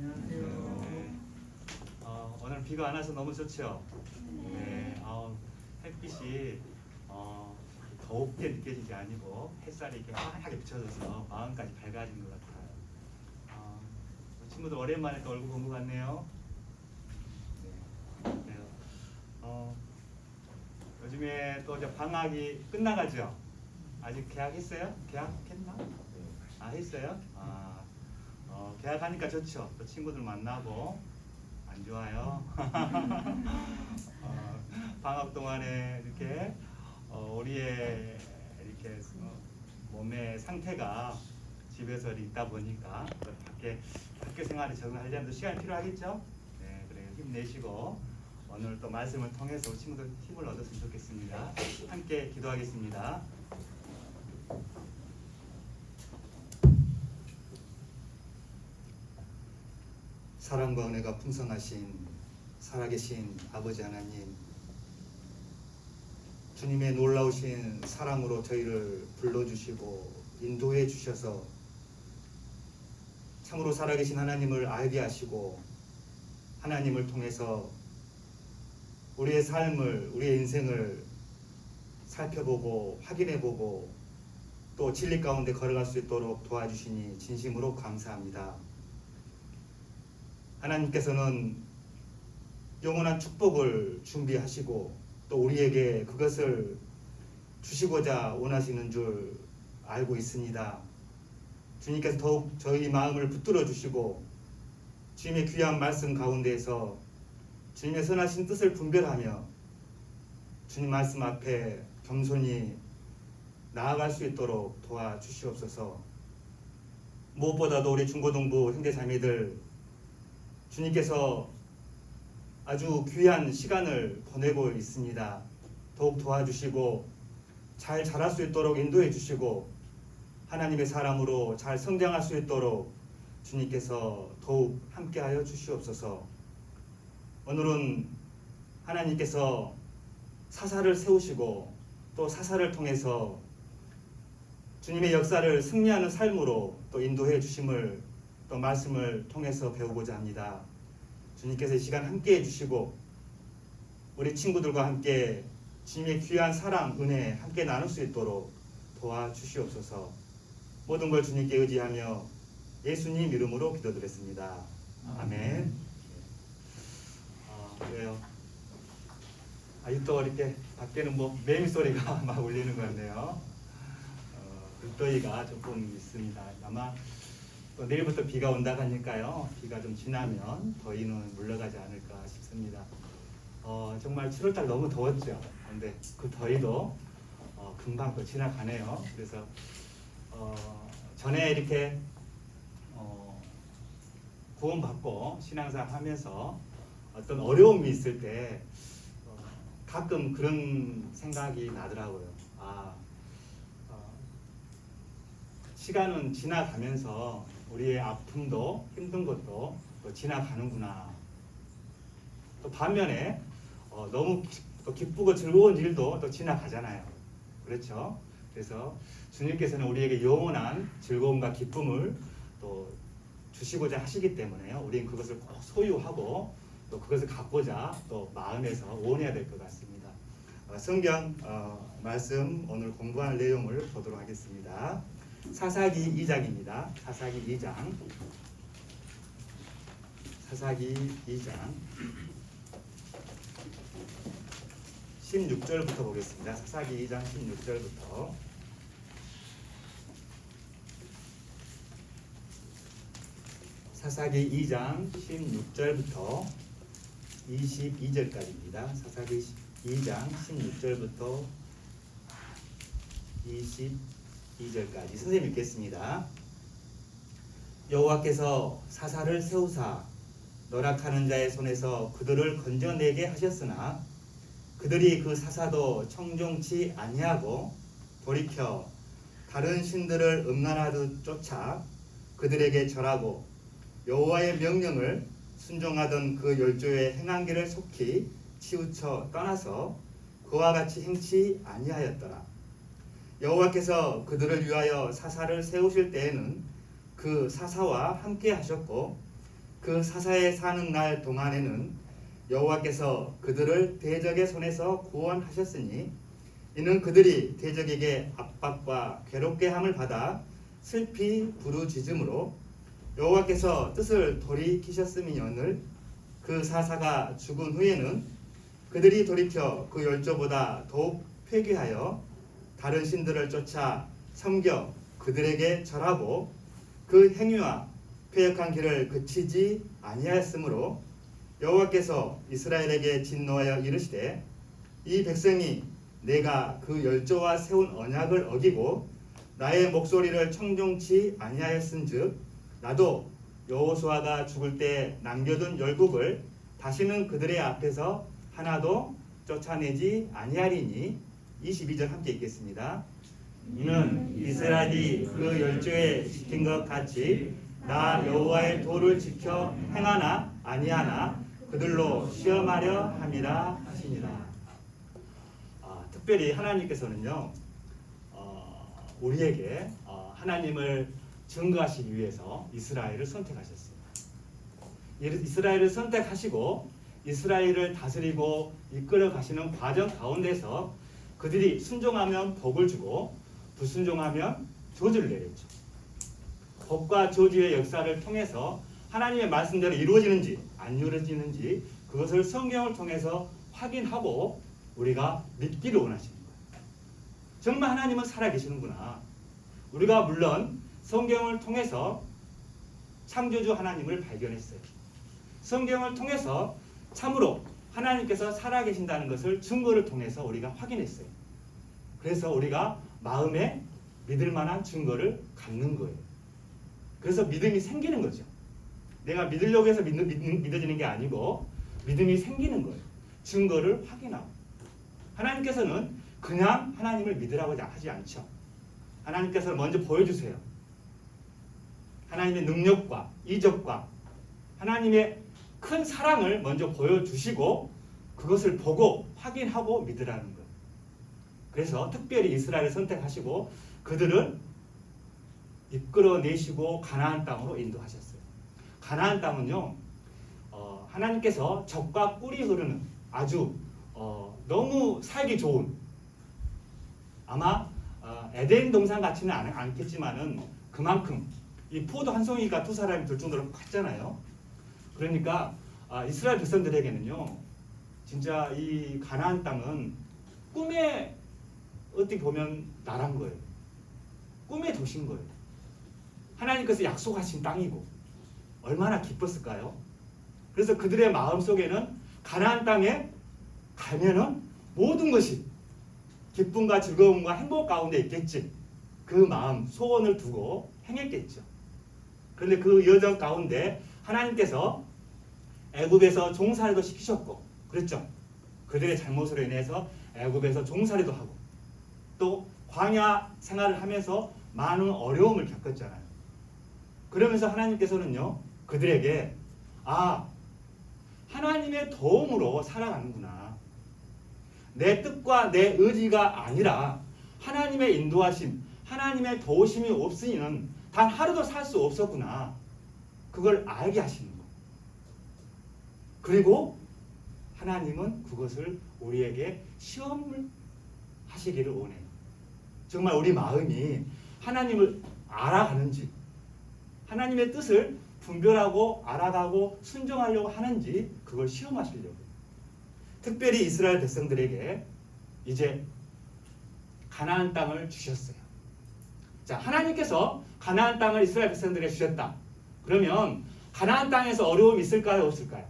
안녕하세요. 네. 오늘 비가 안 와서 너무 좋죠? 네. 햇빛이 더웁게 느껴지지 아니고 햇살이 이렇게 환하게 비춰져서 마음까지 밝아진 것 같아요. 친구들 오랜만에 또 얼굴 본 것 같네요. 네. 그래요. 요즘에 또 이제 방학이 끝나가죠? 아직 개학했어요? 개학했나? 했어요? 개학하니까 좋죠. 또 친구들 만나고. 안 좋아요? 방학 동안에 이렇게 우리의 이렇게 몸의 상태가 집에서 있다 보니까 또 학교 생활에 적응하려면 시간이 필요하겠죠? 네, 그래요. 힘내시고 오늘 또 말씀을 통해서 우리 친구들 힘을 얻었으면 좋겠습니다. 함께 기도하겠습니다. 사랑과 은혜가 풍성하신 살아계신 아버지 하나님, 주님의 놀라우신 사랑으로 저희를 불러주시고 인도해 주셔서 참으로 살아계신 하나님을 알게 하시고 하나님을 통해서 우리의 삶을, 우리의 인생을 살펴보고 확인해보고 또 진리 가운데 걸어갈 수 있도록 도와주시니 진심으로 감사합니다. 하나님께서는 영원한 축복을 준비하시고 또 우리에게 그것을 주시고자 원하시는 줄 알고 있습니다. 주님께서 더욱 저희 마음을 붙들어 주시고 주님의 귀한 말씀 가운데에서 주님의 선하신 뜻을 분별하며 주님 말씀 앞에 겸손히 나아갈 수 있도록 도와주시옵소서. 무엇보다도 우리 중고등부 형제자매들 주님께서 아주 귀한 시간을 보내고 있습니다. 더욱 도와주시고 잘 자랄 수 있도록 인도해 주시고 하나님의 사람으로 잘 성장할 수 있도록 주님께서 더욱 함께하여 주시옵소서. 오늘은 하나님께서 사사를 세우시고 또 사사를 통해서 주님의 역사를 승리하는 삶으로 또 인도해 주심을 또 말씀을 통해서 배우고자 합니다. 주님께서 이 시간 함께해 주시고 우리 친구들과 함께 주님의 귀한 사랑, 은혜 함께 나눌 수 있도록 도와주시옵소서. 모든 걸 주님께 의지하며 예수님 이름으로 기도드렸습니다. 아멘. 그래요. 아직도 이렇게 밖에는 매미 소리가 막 울리는 것 같네요. 불더위가 조금 있습니다. 아마 또 내일부터 비가 온다고 하니까요. 비가 좀 지나면 더위는 물러가지 않을까 싶습니다. 정말 7월달 너무 더웠죠. 근데 그 더위도 금방 또 지나가네요. 그래서 전에 이렇게 구원받고 신앙생활 하면서 어떤 어려움이 있을 때 가끔 그런 생각이 나더라고요. 시간은 지나가면서 우리의 아픔도 힘든 것도 또 지나가는구나. 또 반면에 너무 또 기쁘고 즐거운 일도 또 지나가잖아요. 그렇죠? 그래서 주님께서는 우리에게 영원한 즐거움과 기쁨을 또 주시고자 하시기 때문에요. 우리는 그것을 꼭 소유하고 또 그것을 갖고자 또 마음에서 원해야 될 것 같습니다. 성경 말씀 오늘 공부할 내용을 보도록 하겠습니다. 사사기 2장입니다. 사사기 2장 16절부터 보겠습니다. 사사기 2장 16절부터 사사기 2장 16절부터 22절까지입니다. 사사기 2장 16절부터 22절까지 선생님 읽겠습니다. 여호와께서 사사를 세우사 노력하는 자의 손에서 그들을 건져내게 하셨으나 그들이 그 사사도 청종치 아니하고 돌이켜 다른 신들을 음란하듯 쫓아 그들에게 절하고 여호와의 명령을 순종하던 그 열조의 행한 길을 속히 치우쳐 떠나서 그와 같이 행치 아니하였더라. 여호와께서 그들을 위하여 사사를 세우실 때에는 그 사사와 함께 하셨고 그 사사에 사는 날 동안에는 여호와께서 그들을 대적의 손에서 구원하셨으니 이는 그들이 대적에게 압박과 괴롭게 함을 받아 슬피 부르짖음으로 여호와께서 뜻을 돌이키셨음이니언을 그 사사가 죽은 후에는 그들이 돌이켜 그 열조보다 더욱 회개하여 다른 신들을 쫓아 섬겨 그들에게 절하고 그 행위와 패역한 길을 그치지 아니하였으므로 여호와께서 이스라엘에게 진노하여 이르시되 이 백성이 내가 그 열조와 세운 언약을 어기고 나의 목소리를 청종치 아니하였은즉 나도 여호수아가 죽을 때 남겨둔 열국을 다시는 그들의 앞에서 하나도 쫓아내지 아니하리니 22절 함께 읽겠습니다. 이는 이스라엘이 그 열조에 시킨 것 같이 나 여호와의 도를 지켜 행하나 아니하나 그들로 시험하려 함이라 하시니라. 특별히 하나님께서는요 우리에게 하나님을 증거하시기 위해서 이스라엘을 선택하셨어요. 이스라엘을 선택하시고 이스라엘을 다스리고 이끌어 가시는 과정 가운데서 그들이 순종하면 복을 주고 불순종하면 저주를 내렸죠. 복과 저주의 역사를 통해서 하나님의 말씀대로 이루어지는지 안 이루어지는지 그것을 성경을 통해서 확인하고 우리가 믿기를 원하시는 거예요. 정말 하나님은 살아계시는구나. 우리가 물론 성경을 통해서 창조주 하나님을 발견했어요. 성경을 통해서 참으로 하나님께서 살아계신다는 것을 증거를 통해서 우리가 확인했어요. 그래서 우리가 마음에 믿을 만한 증거를 갖는 거예요. 그래서 믿음이 생기는 거죠. 내가 믿으려고 해서 믿어지는 게 아니고 믿음이 생기는 거예요. 증거를 확인하고. 하나님께서는 그냥 하나님을 믿으라고 하지 않죠. 하나님께서는 먼저 보여주세요. 하나님의 능력과 이적과 하나님의 큰 사랑을 먼저 보여주시고 그것을 보고 확인하고 믿으라는 거예요. 그래서 특별히 이스라엘을 선택하시고 그들을 이끌어내시고 가나안 땅으로 인도하셨어요. 가나안 땅은요 하나님께서 젖과 꿀이 흐르는 아주 너무 살기 좋은 아마 에덴 동산 같지는 않겠지만은 그만큼 이 포도 한 송이가 두 사람이 들 정도로 컸잖아요. 그러니까 이스라엘 백성들에게는요 진짜 이 가나안 땅은 꿈에 어떻게 보면 나란 거예요. 꿈의 도시인 거예요. 하나님께서 약속하신 땅이고 얼마나 기뻤을까요? 그래서 그들의 마음 속에는 가나안 땅에 가면은 모든 것이 기쁨과 즐거움과 행복 가운데 있겠지. 그 마음 소원을 두고 행했겠죠. 그런데 그 여정 가운데 하나님께서 애굽에서 종살이도 시키셨고 그랬죠. 그들의 잘못으로 인해서 애굽에서 종살이도 하고 또 광야 생활을 하면서 많은 어려움을 겪었잖아요. 그러면서 하나님께서는요 그들에게 하나님의 도움으로 살아가는구나. 내 뜻과 내 의지가 아니라 하나님의 인도하심, 하나님의 도우심이 없으니는 단 하루도 살 수 없었구나. 그걸 알게 하시는 거. 그리고 하나님은 그것을 우리에게 시험을 하시기를 원해요. 정말 우리 마음이 하나님을 알아가는지 하나님의 뜻을 분별하고 알아가고 순종하려고 하는지 그걸 시험하시려고. 특별히 이스라엘 백성들에게 이제 가나안 땅을 주셨어요. 자, 하나님께서 가나안 땅을 이스라엘 백성들에게 주셨다. 그러면 가나안 땅에서 어려움이 있을까요? 없을까요?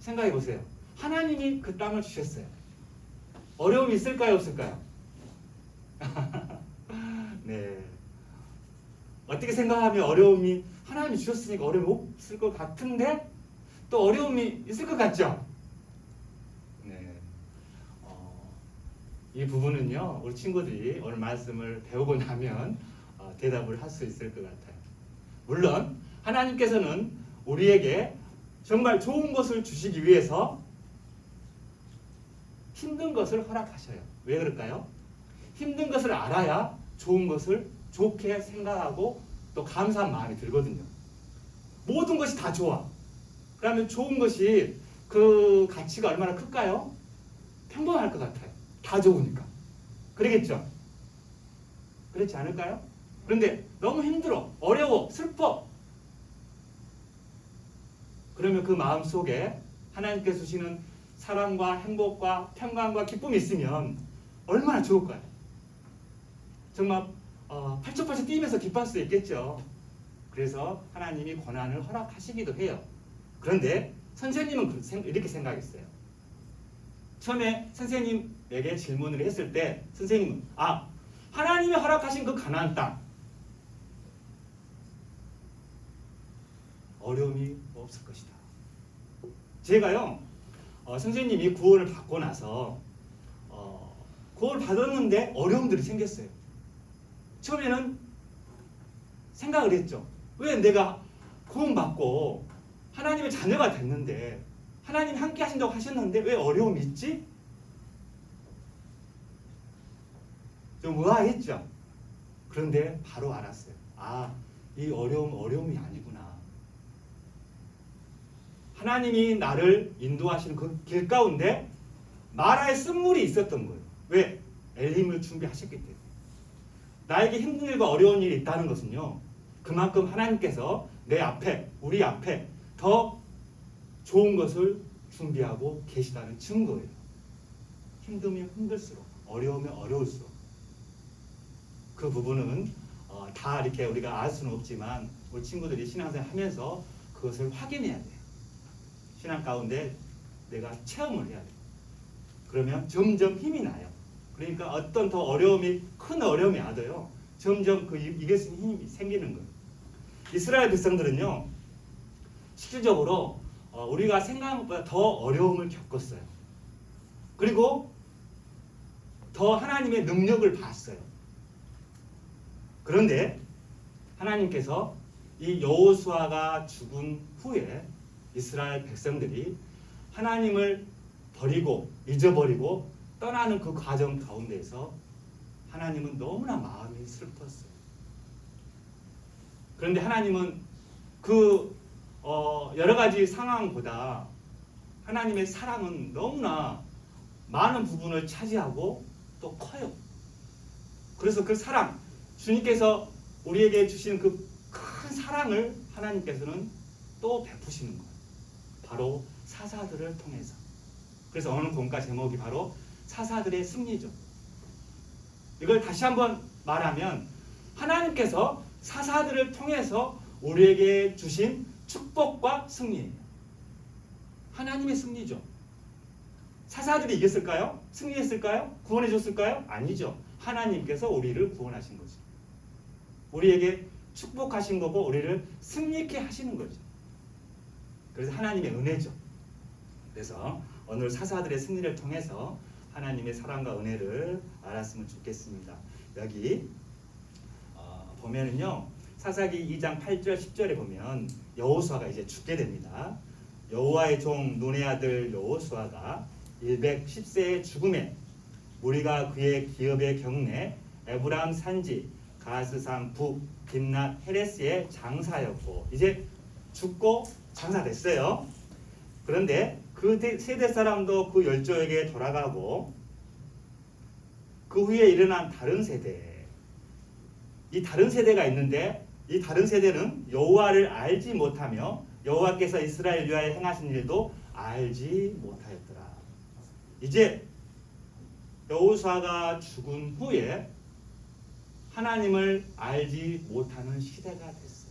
생각해 보세요. 하나님이 그 땅을 주셨어요. 어려움이 있을까요? 없을까요? 네. 어떻게 생각하면 어려움이 하나님이 주셨으니까 어려움이 없을 것 같은데 또 어려움이 있을 것 같죠? 네. 이 부분은요 우리 친구들이 오늘 말씀을 배우고 나면 대답을 할 수 있을 것 같아요. 물론 하나님께서는 우리에게 정말 좋은 것을 주시기 위해서 힘든 것을 허락하셔요. 왜 그럴까요? 힘든 것을 알아야 좋은 것을 좋게 생각하고 또 감사한 마음이 들거든요. 모든 것이 다 좋아. 그러면 좋은 것이 그 가치가 얼마나 클까요? 평범할 것 같아요. 다 좋으니까. 그러겠죠? 그렇지 않을까요? 그런데 너무 힘들어, 어려워, 슬퍼. 그러면 그 마음 속에 하나님께서 주시는 사랑과 행복과 평강과 기쁨이 있으면 얼마나 좋을까요? 정말 팔짝팔짝 뛰면서 기뻐할 수 있겠죠. 그래서 하나님이 고난을 허락하시기도 해요. 그런데 선생님은 이렇게 생각했어요. 처음에 선생님에게 질문을 했을 때 선생님은 하나님이 허락하신 그 가나안 땅 어려움이 없을 것이다. 제가요 선생님이 구원을 받고 나서 구원을 받았는데 어려움들이 생겼어요. 처음에는 생각을 했죠. 왜 내가 구원받고 하나님의 자녀가 됐는데 하나님 함께 하신다고 하셨는데 왜 어려움이 있지? 좀 의아했죠. 그런데 바로 알았어요. 이 어려움이 아니구나. 하나님이 나를 인도하시는 그 길 가운데 마라의 쓴물이 있었던 거예요. 왜? 엘림을 준비하셨기 때문에. 나에게 힘든 일과 어려운 일이 있다는 것은요. 그만큼 하나님께서 내 앞에, 우리 앞에 더 좋은 것을 준비하고 계시다는 증거예요. 힘들면 힘들수록, 어려우면 어려울수록. 그 부분은 다 이렇게 우리가 알 수는 없지만 우리 친구들이 신앙생활 하면서 그것을 확인해야 돼요. 신앙 가운데 내가 체험을 해야 돼요. 그러면 점점 힘이 나요. 그러니까 어떤 더 큰 어려움이 와도요. 점점 이길 수 있는 힘이 생기는 거예요. 이스라엘 백성들은요. 실질적으로 우리가 생각한 것보다 더 어려움을 겪었어요. 그리고 더 하나님의 능력을 봤어요. 그런데 하나님께서 이 여호수아가 죽은 후에 이스라엘 백성들이 하나님을 버리고 잊어버리고 떠나는 그 과정 가운데에서 하나님은 너무나 마음이 슬펐어요. 그런데 하나님은 그 여러 가지 상황보다 하나님의 사랑은 너무나 많은 부분을 차지하고 또 커요. 그래서 그 사랑, 주님께서 우리에게 주신 그 큰 사랑을 하나님께서는 또 베푸시는 거예요. 바로 사사들을 통해서. 그래서 오늘 본과 제목이 바로 사사들의 승리죠. 이걸 다시 한번 말하면 하나님께서 사사들을 통해서 우리에게 주신 축복과 승리예요. 하나님의 승리죠. 사사들이 이겼을까요? 승리했을까요? 구원해 줬을까요? 아니죠. 하나님께서 우리를 구원하신 거죠. 우리에게 축복하신 거고 우리를 승리케 하시는 거죠. 그래서 하나님의 은혜죠. 그래서 오늘 사사들의 승리를 통해서 하나님의 사랑과 은혜를 알았으면 좋겠습니다. 여기 보면은요. 사사기 2장 8절 10절에 보면 여호수아가 이제 죽게 됩니다. 여호와의 종 눈의 아들 여호수아가 110세의 죽음에 무리가 그의 기업의 경내 에브라임 산지 가스산 북 딥낫 헤레스의 장사였고 이제 죽고 장사됐어요. 그런데 그 세대 사람도 그 열조에게 돌아가고 그 후에 일어난 다른 세대, 이 다른 세대가 있는데 이 다른 세대는 여호와를 알지 못하며 여호와께서 이스라엘 위하여 행하신 일도 알지 못하였더라. 이제 여호수아가 죽은 후에 하나님을 알지 못하는 시대가 됐어요.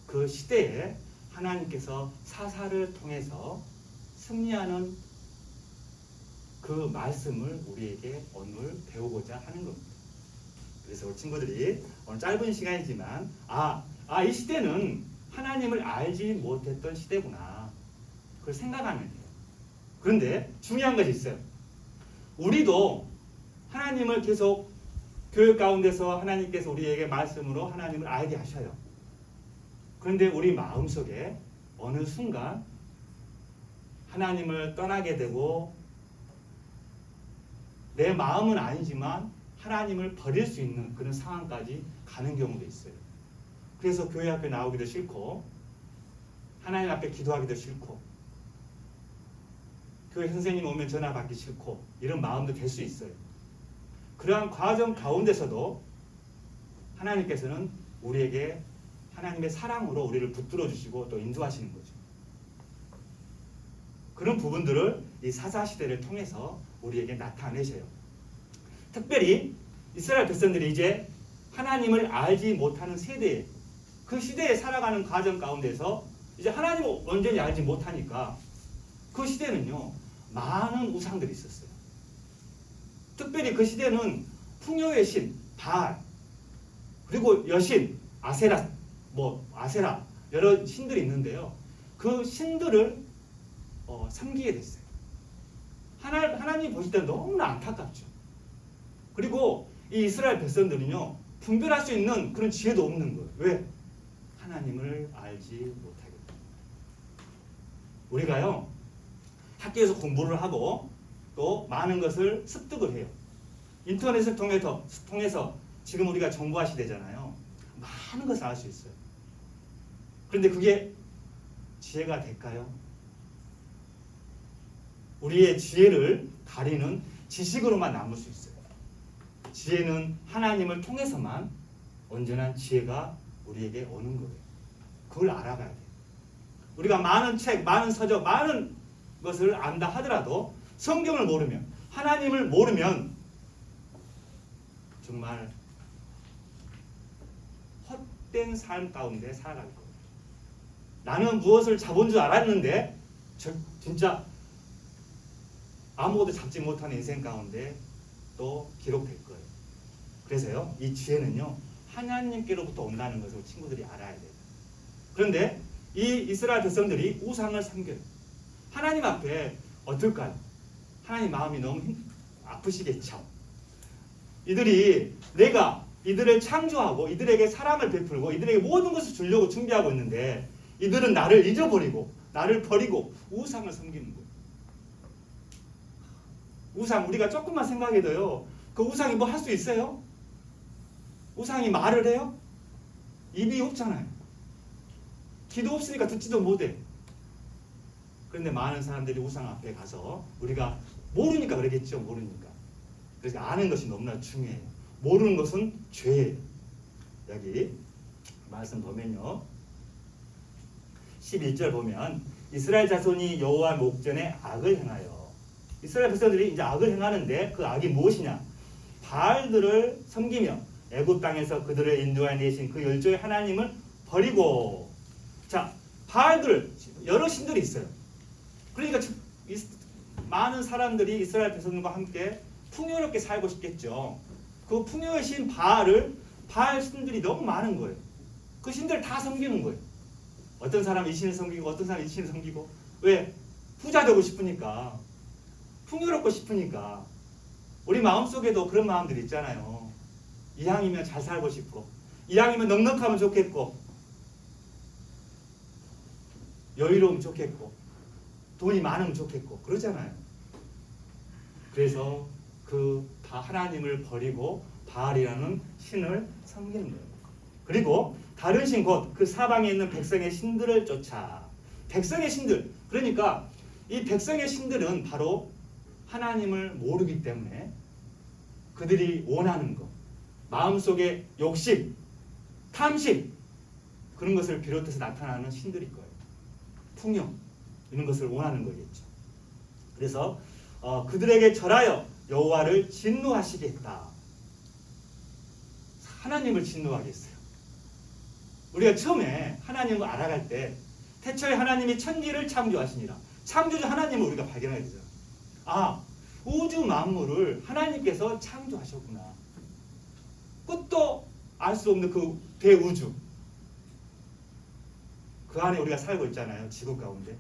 그 시대에 하나님께서 사사를 통해서 승리하는 그 말씀을 우리에게 오늘 배우고자 하는 겁니다. 그래서 우리 친구들이 오늘 짧은 시간이지만 이 시대는 하나님을 알지 못했던 시대구나. 그걸 생각하면 돼요. 그런데 중요한 것이 있어요. 우리도 하나님을 계속 교육 가운데서 하나님께서 우리에게 말씀으로 하나님을 알게 하셔요. 그런데 우리 마음속에 어느 순간 하나님을 떠나게 되고 내 마음은 아니지만 하나님을 버릴 수 있는 그런 상황까지 가는 경우도 있어요. 그래서 교회 앞에 나오기도 싫고 하나님 앞에 기도하기도 싫고 교회 선생님 오면 전화 받기 싫고 이런 마음도 될 수 있어요. 그러한 과정 가운데서도 하나님께서는 우리에게 하나님의 사랑으로 우리를 붙들어 주시고 또 인도하시는 거죠. 그런 부분들을 이 사사시대를 통해서 우리에게 나타내셔요. 특별히 이스라엘 백성들이 이제 하나님을 알지 못하는 세대에 그 시대에 살아가는 과정 가운데서 이제 하나님을 완전히 알지 못하니까 그 시대는요 많은 우상들이 있었어요. 특별히 그 시대는 풍요의 신 바알 그리고 여신 아세라 아세라 여러 신들이 있는데요. 그 신들을 섬기게 됐어요. 하나님 보실 때는 너무나 안타깝죠. 그리고 이 이스라엘 백성들은요 분별할 수 있는 그런 지혜도 없는 거예요. 왜? 하나님을 알지 못하기 때문에. 우리가요 학교에서 공부를 하고 또 많은 것을 습득을 해요. 인터넷을 통해서 지금 우리가 정보화 시대잖아요. 많은 것을 알 수 있어요. 그런데 그게 지혜가 될까요? 우리의 지혜를 가리는 지식으로만 남을 수 있어요. 지혜는 하나님을 통해서만 온전한 지혜가 우리에게 오는 거예요. 그걸 알아가야 돼요. 우리가 많은 책, 많은 서적, 많은 것을 안다 하더라도 성경을 모르면 하나님을 모르면 정말 헛된 삶 가운데 살아갈 거예요. 나는 무엇을 잡은 줄 알았는데 진짜 아무것도 잡지 못한 인생 가운데 또 기록될 거예요. 그래서요 이 지혜는요 하나님께로부터 온다는 것을 친구들이 알아야 돼요. 그런데 이 이스라엘 백성들이 우상을 섬겨요. 하나님 앞에 어떨까요? 하나님 마음이 너무 아프시겠죠. 내가 이들을 창조하고 이들에게 사랑을 베풀고 이들에게 모든 것을 주려고 준비하고 있는데 이들은 나를 잊어버리고 나를 버리고 우상을 섬기는 거예요. 우상 우리가 조금만 생각해도요 그 우상이 뭐 할 수 있어요? 우상이 말을 해요? 입이 없잖아요. 귀도 없으니까 듣지도 못해. 그런데 많은 사람들이 우상 앞에 가서 우리가 모르니까 그러겠죠. 모르니까. 그래서 아는 것이 너무나 중요해요. 모르는 것은 죄예요. 여기 말씀 보면요. 11절 보면 이스라엘 자손이 여호와 목전에 악을 행하여 이스라엘 백성들이 이제 악을 행하는데 그 악이 무엇이냐? 바알들을 섬기며 애굽 땅에서 그들을 인도해내신 그 열조의 하나님을 버리고 자 바알들 여러 신들이 있어요. 그러니까 많은 사람들이 이스라엘 백성들과 함께 풍요롭게 살고 싶겠죠. 그 풍요의 신 바알 신들이 너무 많은 거예요. 그 신들을 다 섬기는 거예요. 어떤 사람은 이 신을 섬기고 어떤 사람은 이 신을 섬기고 왜? 부자 되고 싶으니까 풍요롭고 싶으니까 우리 마음속에도 그런 마음들이 있잖아요. 이왕이면 잘 살고 싶고 이왕이면 넉넉하면 좋겠고 여유로우면 좋겠고 돈이 많으면 좋겠고 그러잖아요. 그래서 그 하나님을 버리고 바알이라는 신을 섬기는 거예요. 그리고 다른 신 곧 그 사방에 있는 백성의 신들을 쫓아 백성의 신들 그러니까 이 백성의 신들은 바로 하나님을 모르기 때문에 그들이 원하는 것 마음속에 욕심, 탐심 그런 것을 비롯해서 나타나는 신들일 거예요. 풍요 이런 것을 원하는 거겠죠. 그래서 그들에게 절하여 여호와를 진노하시겠다. 하나님을 진노하겠어요. 우리가 처음에 하나님을 알아갈 때 태초에 하나님이 천지를 창조하시니라. 창조주 하나님을 우리가 발견해야 되잖아. 아, 우주 만물을 하나님께서 창조하셨구나. 끝도 알 수 없는 그 대우주. 그 안에 우리가 살고 있잖아요. 지구 가운데.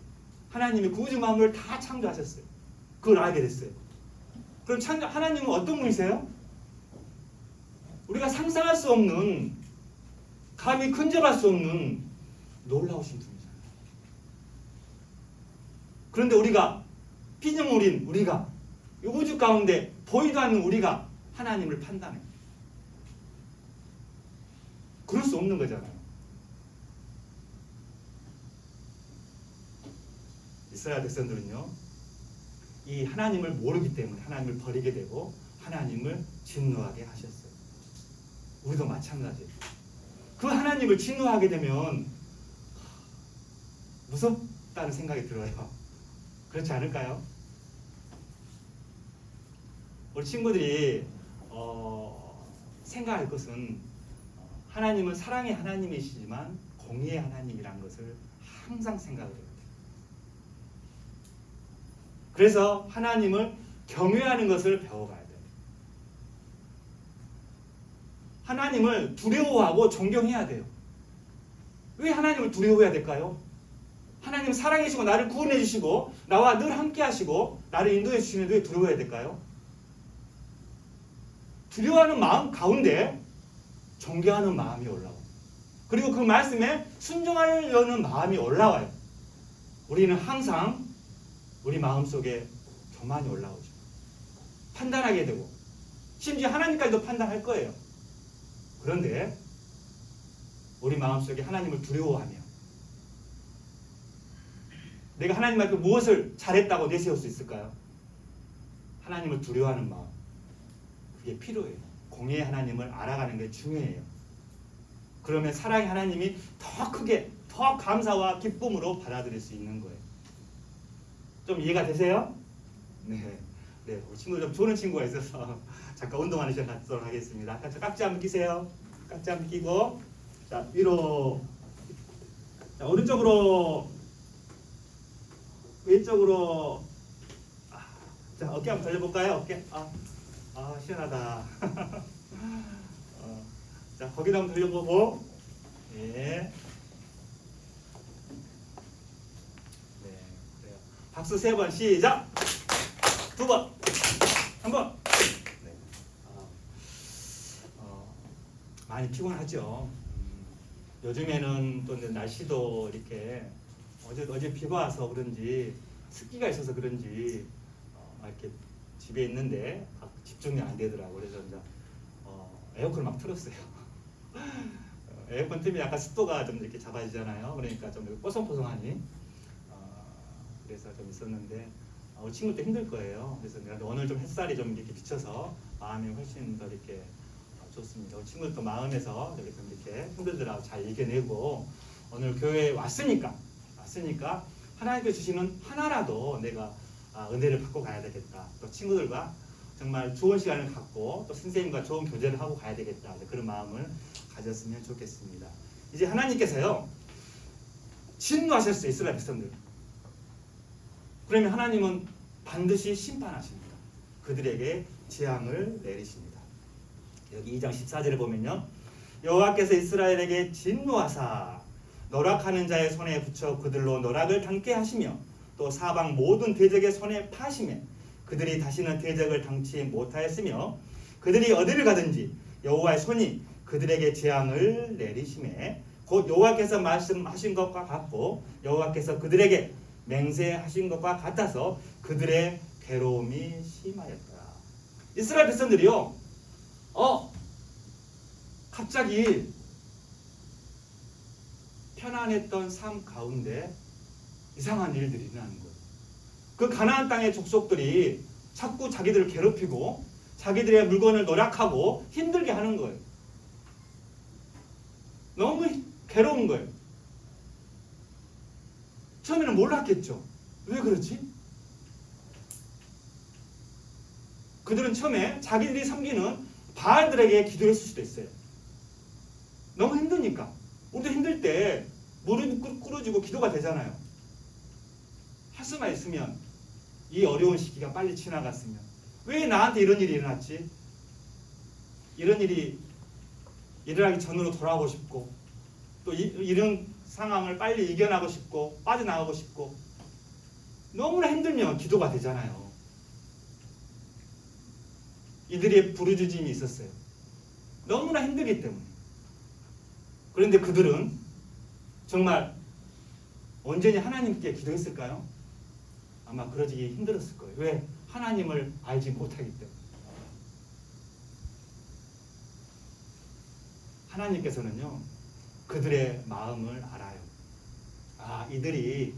하나님이 그 우주 만물을 다 창조하셨어요. 그걸 알게 됐어요. 그럼 하나님은 어떤 분이세요? 우리가 상상할 수 없는 감히 근접할 수 없는 놀라우신 분이잖아요. 그런데 우리가 피조물인 우리가 이 우주 가운데 보이도 않는 우리가 하나님을 판단해요. 그럴 수 없는 거잖아요. 이스라엘 백성들은요, 이 하나님을 모르기 때문에 하나님을 버리게 되고 하나님을 진노하게 하셨어요. 우리도 마찬가지예요. 그 하나님을 진노하게 되면 무섭다는 생각이 들어요. 그렇지 않을까요? 우리 친구들이 생각할 것은 하나님은 사랑의 하나님이시지만 공의의 하나님이라는 것을 항상 생각을 해요. 그래서 하나님을 경외하는 것을 배워가야 돼요. 하나님을 두려워하고 존경해야 돼요. 왜 하나님을 두려워해야 될까요? 하나님은 사랑이시고 나를 구원해 주시고 나와 늘 함께 하시고 나를 인도해 주시는데 왜 두려워해야 될까요? 두려워하는 마음 가운데 존경하는 마음이 올라와요. 그리고 그 말씀에 순종하려는 마음이 올라와요. 우리는 항상 우리 마음속에 교만이 올라오죠. 판단하게 되고 심지어 하나님까지도 판단할 거예요. 그런데 우리 마음속에 하나님을 두려워하며 내가 하나님 앞에 무엇을 잘했다고 내세울 수 있을까요? 하나님을 두려워하는 마음, 그게 필요해요. 공의의 하나님을 알아가는 게 중요해요. 그러면 사랑의 하나님이 더 크게 더 감사와 기쁨으로 받아들일 수 있는 거예요. 좀 이해가 되세요? 네. 네, 우리 친구 좀 좋은 친구가 있어서 잠깐 운동하는 시간 갖도록 하겠습니다. 깍지 한번 끼세요. 깍지 한번 끼고, 자 위로, 자 오른쪽으로, 왼쪽으로, 자 어깨 한번 돌려볼까요? 어깨, 시원하다. 자 거기도 한번 돌려보고, 예. 박수 3번 시작. 2번, 3번. 네. 많이 피곤하죠. 요즘에는 또 날씨도 이렇게 어제 비가 와서 그런지 습기가 있어서 그런지 이렇게 집에 있는데 집중이 안 되더라고. 그래서 이제 에어컨을 막 틀었어요. 에어컨 틀면 약간 습도가 좀 이렇게 잡아지잖아요. 그러니까 좀 뽀송뽀송하니. 그래서 좀 있었는데 친구도 힘들 거예요. 그래서 내가 오늘 좀 햇살이 좀 이렇게 비쳐서 마음이 훨씬 더 이렇게 좋습니다. 친구들도 마음에서 이렇게 좀 이렇게 힘들더라도 잘 이겨내고 오늘 교회에 왔으니까 하나님께 주시는 하나라도 내가 은혜를 받고 가야 되겠다. 또 친구들과 정말 좋은 시간을 갖고 또 선생님과 좋은 교제를 하고 가야 되겠다. 그런 마음을 가졌으면 좋겠습니다. 이제 하나님께서요 진노하셨어요, 이스라엘 백성들. 그러면 하나님은 반드시 심판하십니다. 그들에게 재앙을 내리십니다. 여기 2장 14절에 보면요, 여호와께서 이스라엘에게 진노하사 노락하는 자의 손에 붙여 그들로 노락을 당케 하시며 또 사방 모든 대적의 손에 파시매 그들이 다시는 대적을 당치 못하였으며 그들이 어디를 가든지 여호와의 손이 그들에게 재앙을 내리시매 곧 여호와께서 말씀하신 것과 같고 여호와께서 그들에게 맹세하신 것과 같아서 그들의 괴로움이 심하였더라. 이스라엘 백성들이요, 갑자기 편안했던 삶 가운데 이상한 일들이 일어나는 거예요. 그 가나안 땅의 족속들이 자꾸 자기들을 괴롭히고 자기들의 물건을 노략하고 힘들게 하는 거예요. 너무 괴로운 거예요. 처음에는 몰랐겠죠. 왜 그렇지? 그들은 처음에 자기들이 섬기는 바알들에게 기도했을 수도 있어요. 너무 힘드니까. 우리도 힘들 때 무릎이 꿇어지고 기도가 되잖아요. 할 수만 있으면 이 어려운 시기가 빨리 지나갔으면. 왜 나한테 이런 일이 일어났지? 이런 일이 일어나기 전으로 돌아가고 싶고 또 이런 상황을 빨리 이겨나고 싶고 빠져나가고 싶고 너무나 힘들면 기도가 되잖아요. 이들의 부르짖음이 있었어요. 너무나 힘들기 때문에. 그런데 그들은 정말 온전히 하나님께 기도했을까요? 아마 그러지 힘들었을 거예요. 왜? 하나님을 알지 못하기 때문에. 하나님께서는요 그들의 마음을 알아요. 이들이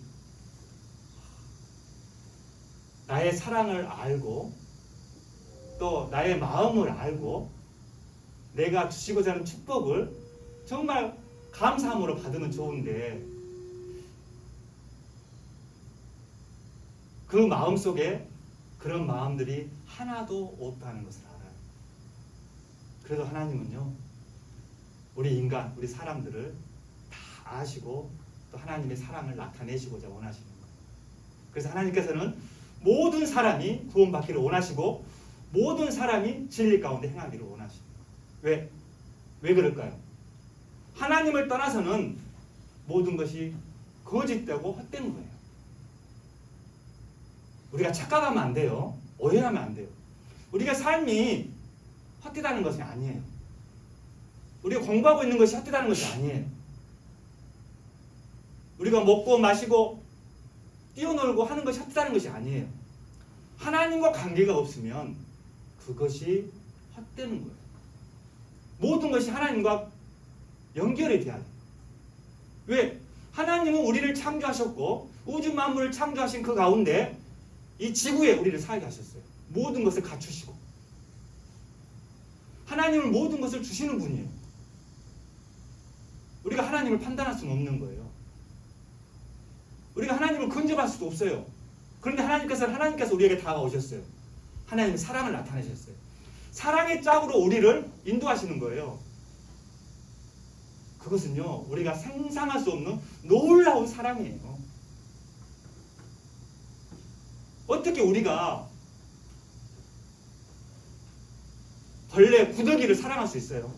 나의 사랑을 알고 또 나의 마음을 알고 내가 주시고자 하는 축복을 정말 감사함으로 받으면 좋은데 그 마음속에 그런 마음들이 하나도 없다는 것을 알아요. 그래도 하나님은요, 우리 인간, 우리 사람들을 다 아시고 또 하나님의 사랑을 나타내시고자 원하시는 거예요. 그래서 하나님께서는 모든 사람이 구원받기를 원하시고 모든 사람이 진리 가운데 행하기를 원하시는 거예요. 왜 그럴까요? 하나님을 떠나서는 모든 것이 거짓되고 헛된 거예요. 우리가 착각하면 안 돼요. 오해하면 안 돼요. 우리가 삶이 헛되다는 것이 아니에요. 우리가 공부하고 있는 것이 헛되다는 것이 아니에요. 우리가 먹고 마시고 뛰어놀고 하는 것이 헛되다는 것이 아니에요. 하나님과 관계가 없으면 그것이 헛되는 거예요. 모든 것이 하나님과 연결이 돼야 돼요. 왜? 하나님은 우리를 창조하셨고 우주 만물을 창조하신 그 가운데 이 지구에 우리를 살게 하셨어요. 모든 것을 갖추시고 하나님은 모든 것을 주시는 분이에요. 우리가 하나님을 판단할 수는 없는 거예요. 우리가 하나님을 근접할 수도 없어요. 그런데 하나님께서 우리에게 다가오셨어요. 하나님의 사랑을 나타내셨어요. 사랑의 짝으로 우리를 인도하시는 거예요. 그것은요, 우리가 상상할 수 없는 놀라운 사랑이에요. 어떻게 우리가 벌레, 구더기를 사랑할 수 있어요?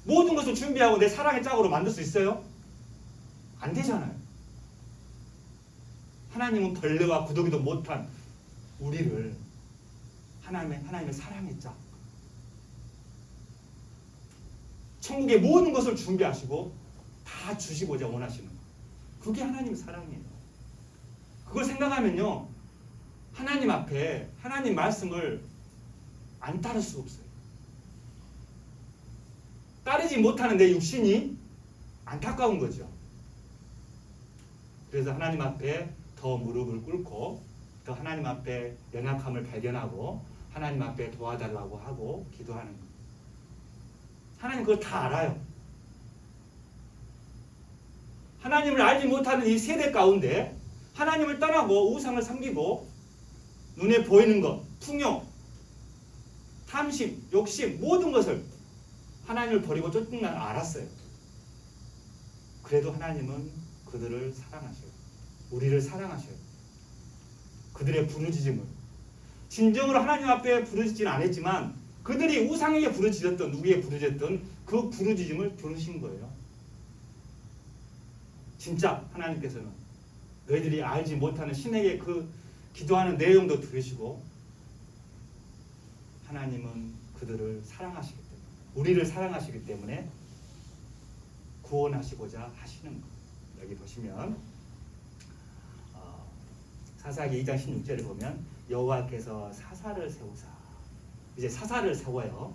모든 것을 준비하고 내 사랑의 짝으로 만들 수 있어요? 안 되잖아요. 하나님은 벌레와 구더기도 못한 우리를 하나님의 사랑의 짝, 천국의 모든 것을 준비하시고 다 주시고자 원하시는 거예요. 그게 하나님의 사랑이에요. 그걸 생각하면요, 하나님 앞에 하나님 말씀을 안 따를 수가 없어요. 따르지 못하는 내 육신이 안타까운 거죠. 그래서 하나님 앞에 더 무릎을 꿇고 더 하나님 앞에 연약함을 발견하고 하나님 앞에 도와달라고 하고 기도하는 거예요. 하나님 그걸 다 알아요. 하나님을 알지 못하는 이 세대 가운데 하나님을 떠나고 우상을 섬기고 눈에 보이는 것, 풍요, 탐심, 욕심 모든 것을 하나님을 버리고 쫓는 걸 알았어요. 그래도 하나님은 그들을 사랑하셔요. 우리를 사랑하셔요. 그들의 부르짖음을 진정으로 하나님 앞에 부르짖지는 않았지만 그들이 우상에게 부르짖었던 누구에게 부르짖었던 그 부르짖음을 들으신 거예요. 진짜 하나님께서는 너희들이 알지 못하는 신에게 그 기도하는 내용도 들으시고 하나님은 그들을 사랑하시기 때문에 우리를 사랑하시기 때문에 구원하시고자 하시는 거예요. 여기 보시면 사사기 2장 16절에 보면 여호와께서 사사를 세우사 이제 사사를 세워요.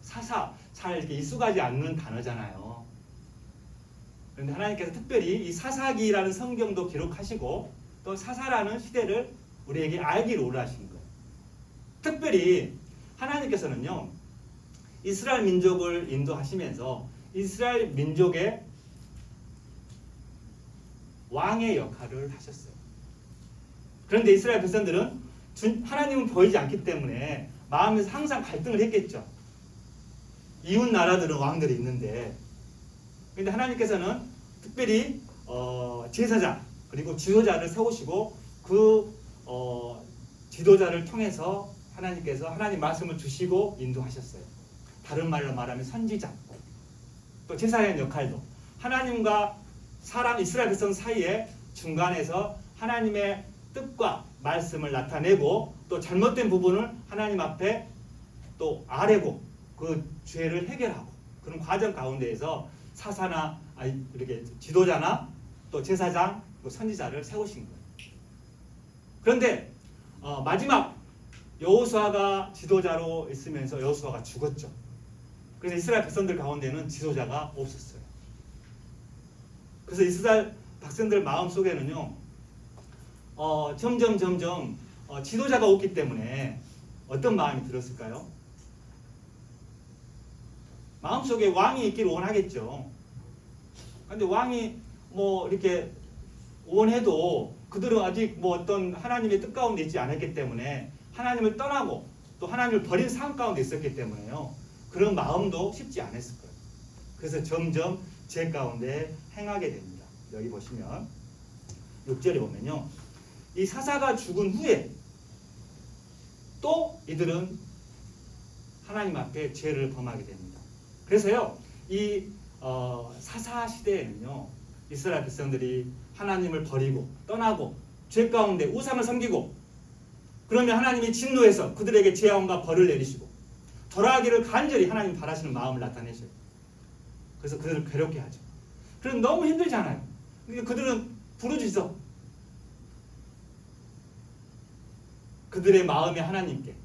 사사 잘 이렇게 익숙하지 않는 단어잖아요. 그런데 하나님께서 특별히 이 사사기라는 성경도 기록하시고 또 사사라는 시대를 우리에게 알기를 원하시는 거예요. 특별히 하나님께서는요, 이스라엘 민족을 인도하시면서 이스라엘 민족의 왕의 역할을 하셨어요. 그런데 이스라엘 백성들은 하나님은 보이지 않기 때문에 마음에서 항상 갈등을 했겠죠. 이웃 나라들은 왕들이 있는데, 그런데 하나님께서는 특별히 제사장 그리고 지도자를 세우시고 그 지도자를 통해서 하나님께서 하나님 말씀을 주시고 인도하셨어요. 다른 말로 말하면 선지자, 또 제사장 역할도 하나님과 이스라엘 백성 사이에 중간에서 하나님의 뜻과 말씀을 나타내고 또 잘못된 부분을 하나님 앞에 또 아뢰고 그 죄를 해결하고 그런 과정 가운데에서 사사나 이렇게 지도자나 또 제사장 또 선지자를 세우신 거예요. 그런데 마지막 여호수아가 지도자로 있으면서 여호수아가 죽었죠. 그래서 이스라엘 백성들 가운데는 지도자가 없었어요. 그래서 이스라엘 백성들 마음 속에는요, 점점 지도자가 없기 때문에 어떤 마음이 들었을까요? 마음속에 왕이 있기를 원하겠죠. 근데 왕이 뭐 이렇게 원해도 그들은 아직 뭐 어떤 하나님의 뜻 가운데 있지 않았기 때문에 하나님을 떠나고 또 하나님을 버린 삶 가운데 있었기 때문에요. 그런 마음도 쉽지 않았을 거예요. 그래서 점점 죄 가운데 행하게 됩니다. 여기 보시면 6절에 보면요. 이 사사가 죽은 후에 또 이들은 하나님 앞에 죄를 범하게 됩니다. 그래서요. 이 사사 시대에는요. 이스라엘 백성들이 하나님을 버리고 떠나고 죄 가운데 우상을 섬기고 그러면 하나님이 진노해서 그들에게 재앙과 벌을 내리시고 돌아가기를 간절히 하나님 바라시는 마음을 나타내셔요. 그래서 그들을 괴롭게 하죠. 그럼 너무 힘들잖아요. 그들은 부르짖어. 그들의 마음에 하나님께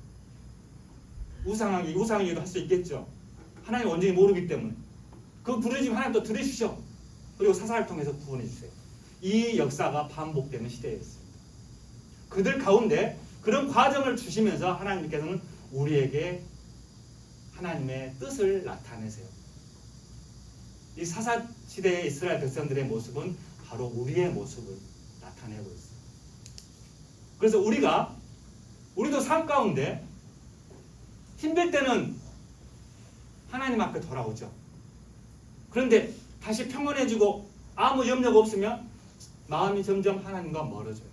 우상이기도 할 수 있겠죠. 하나님 온전히 모르기 때문에 그 부르짖음 하나님 또 들으시죠. 그리고 사사를 통해서 구원해 주세요. 이 역사가 반복되는 시대였습니다. 그들 가운데 그런 과정을 주시면서 하나님께서는 우리에게 하나님의 뜻을 나타내세요. 이 사사 시대의 이스라엘 백성들의 모습은 바로 우리의 모습을 나타내고 있어요. 그래서 우리도 삶 가운데 힘들 때는 하나님 앞에 돌아오죠. 그런데 다시 평온해지고 아무 염려가 없으면 마음이 점점 하나님과 멀어져요.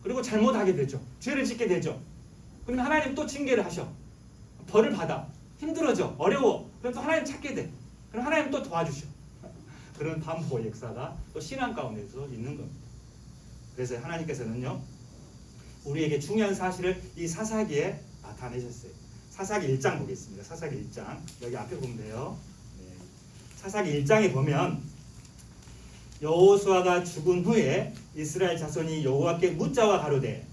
그리고 잘못하게 되죠. 죄를 짓게 되죠. 그러면 하나님 또 징계를 하셔. 벌을 받아. 힘들어져. 어려워. 그럼 또 하나님 찾게 돼. 그럼 하나님 또 도와주셔. 그런 반복 역사가 또 신앙 가운데서 있는 겁니다. 그래서 하나님께서는요. 우리에게 중요한 사실을 이 사사기에 나타내셨어요. 사사기 1장 보겠습니다. 사사기 1장. 여기 앞에 보면 돼요. 네. 사사기 1장에 보면 여호수아가 죽은 후에 이스라엘 자손이 여호와께 묻자와 가로되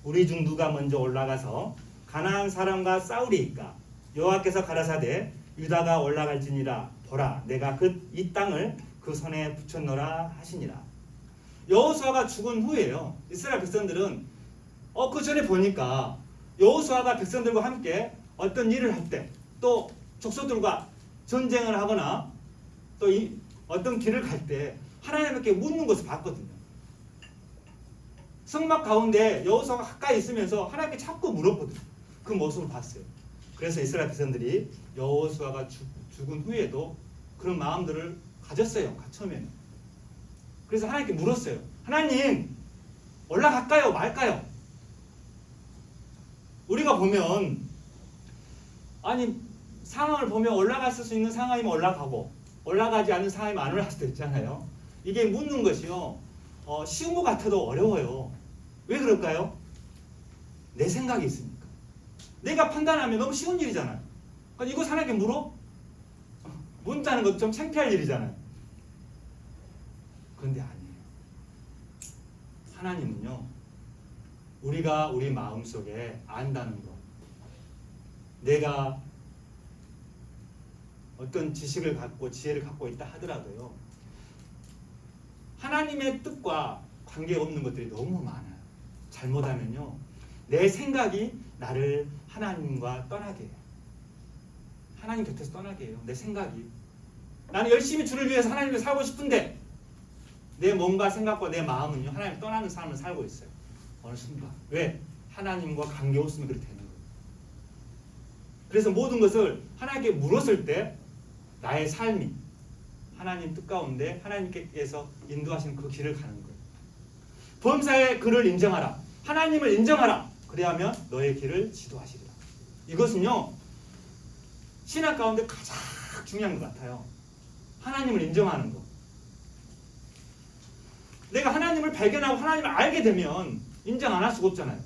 우리 중 누가 먼저 올라가서 가나안 사람과 싸우리이까 여호와께서 가라사대 유다가 올라갈지니라 보라 내가 이 땅을 그 손에 붙였노라 하시니라. 여호수아가 죽은 후에요. 이스라엘 백성들은 그 전에 보니까 여호수아가 백성들과 함께 어떤 일을 할 때 또 족속들과 전쟁을 하거나 또 어떤 길을 갈 때 하나님께 묻는 것을 봤거든요. 성막 가운데 여호수아가 가까이 있으면서 하나님께 자꾸 물었거든요. 그 모습을 봤어요. 그래서 이스라엘 백성들이 여호수아가 죽은 후에도 그런 마음들을 가졌어요. 처음에는. 그래서 하나님께 물었어요. 하나님 올라갈까요? 말까요? 우리가 보면 상황을 보면 올라갔을 수 있는 상황이면 올라가고 올라가지 않는 상황이면 안 올라갈 수도 있잖아요. 이게 묻는 것이요. 쉬운 것 같아도 어려워요. 왜 그럴까요? 내 생각이 있으니까. 내가 판단하면 너무 쉬운 일이잖아요. 이거 하나님께 물어? 묻다는 것도 좀 창피할 일이잖아요. 그런데 아니에요. 하나님은요. 우리가 우리 마음속에 안다는 것. 내가 어떤 지식을 갖고 지혜를 갖고 있다 하더라도요. 하나님의 뜻과 관계없는 것들이 너무 많아요. 잘못하면요. 내 생각이 나를 하나님과 떠나게 해요. 하나님 곁에서 떠나게 해요. 내 생각이. 나는 열심히 주를 위해서 하나님을 살고 싶은데 내 몸과 생각과 내 마음은요. 하나님 떠나는 삶을 살고 있어요. 어느 순간. 왜? 하나님과 관계 없으면 그렇게 되는 거예요. 그래서 모든 것을 하나님께 물었을 때 나의 삶이 하나님 뜻 가운데 하나님께서 인도하시는 그 길을 가는 거예요. 범사의 그를 인정하라. 하나님을 인정하라. 그래야면 너의 길을 지도하시리라. 이것은요. 신앙 가운데 가장 중요한 것 같아요. 하나님을 인정하는 것. 내가 하나님을 발견하고 하나님을 알게 되면 인정 안 할 수가 없잖아요.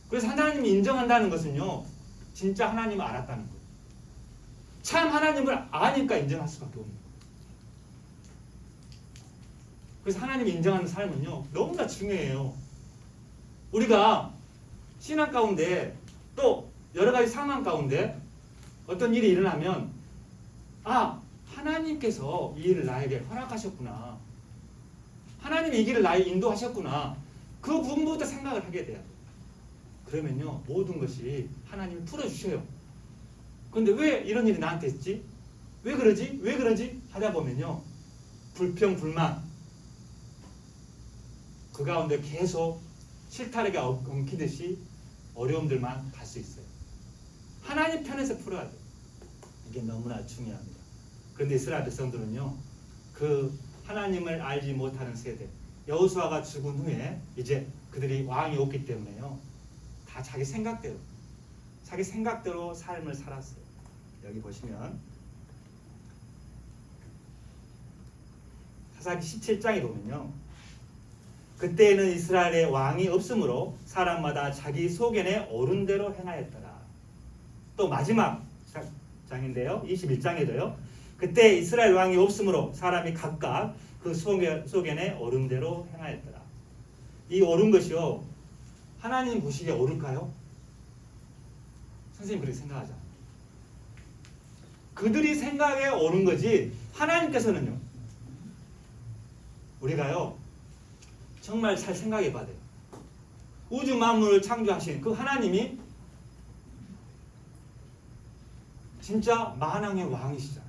그래서 하나님이 인정한다는 것은요. 진짜 하나님을 알았다는 거예요. 참 하나님을 아니까 인정할 수밖에 없는 거예요. 그래서 하나님이 인정하는 삶은요. 너무나 중요해요. 우리가 신앙 가운데 또 여러 가지 상황 가운데 어떤 일이 일어나면 하나님께서 이 일을 나에게 허락하셨구나. 하나님이 이 길을 나에 인도하셨구나. 그 부분부터 생각을 하게 돼요. 그러면요, 모든 것이 하나님이 풀어주셔요. 그런데 왜 이런 일이 나한테 있지? 왜 그러지? 왜 그러지? 하다 보면요, 불평, 불만, 그 가운데 계속 실타래가 엉키듯이 어려움들만 갈 수 있어요. 하나님 편에서 풀어야 돼요. 이게 너무나 중요합니다. 그런데 이스라엘 백성들은요, 그 하나님을 알지 못하는 세대, 여호수아가 죽은 후에 이제 그들이 왕이 없기 때문에요, 다 자기 생각대로 삶을 살았어요. 여기 보시면 사사기 17장에 보면요, 그때에는 이스라엘에 왕이 없으므로 사람마다 자기 소견에 옳은 대로 행하였더라. 또 마지막 장인데요, 21장에도요, 그때 이스라엘 왕이 없으므로 사람이 각각 그 소견에 옳은 대로 행하였더라. 이 옳은 것이요, 하나님 보시기에 옳을까요? 선생님 그렇게 생각하잖아요. 그들이 생각에 옳은 거지, 하나님께서는요, 우리가요 정말 잘 생각해 봐야 돼요. 우주 만물을 창조하신 그 하나님이 진짜 만왕의 왕이시잖아요.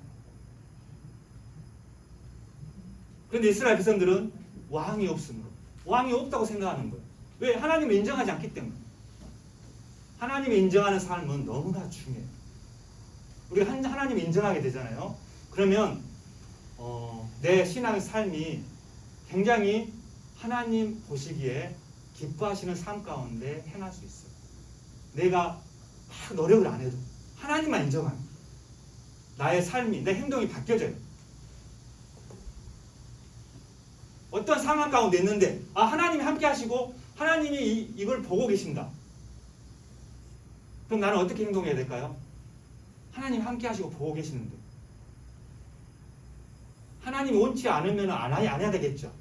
그런데 이스라엘 백성들은 왕이 없으므로, 왕이 없다고 생각하는 거예요. 왜? 하나님을 인정하지 않기 때문에. 하나님을 인정하는 삶은 너무나 중요해요. 우리가 하나님을 인정하게 되잖아요. 그러면 내 신앙의 삶이 굉장히 하나님 보시기에 기뻐하시는 삶 가운데 행할 수 있어요. 내가 막 노력을 안 해도 하나님만 인정하는 나의 삶이, 내 행동이 바뀌어져요. 어떤 상황 가운데 있는데 하나님이 함께 하시고 하나님이 이걸 보고 계신다. 그럼 나는 어떻게 행동해야 될까요? 하나님 함께 하시고 보고 계시는데 하나님이 원치 않으면 안 해야 되겠죠.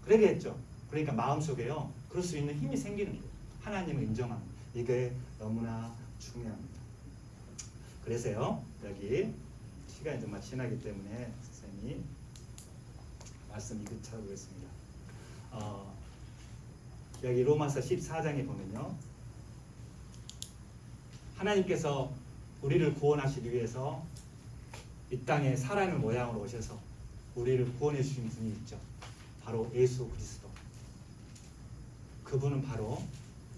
그러겠죠. 그러니까 마음속에요, 그럴 수 있는 힘이 생기는 거예요. 하나님을 인정하는, 이게 너무나 중요합니다. 그래서요, 여기 시간이 정말 지나기 때문에 선생님이 말씀 이긋하고 있습니다. 여기 로마서 14장에 보면요, 하나님께서 우리를 구원하시기 위해서 이 땅에 사람의 모양으로 오셔서 우리를 구원해 주신 분이 있죠. 바로 예수 그리스도. 그분은 바로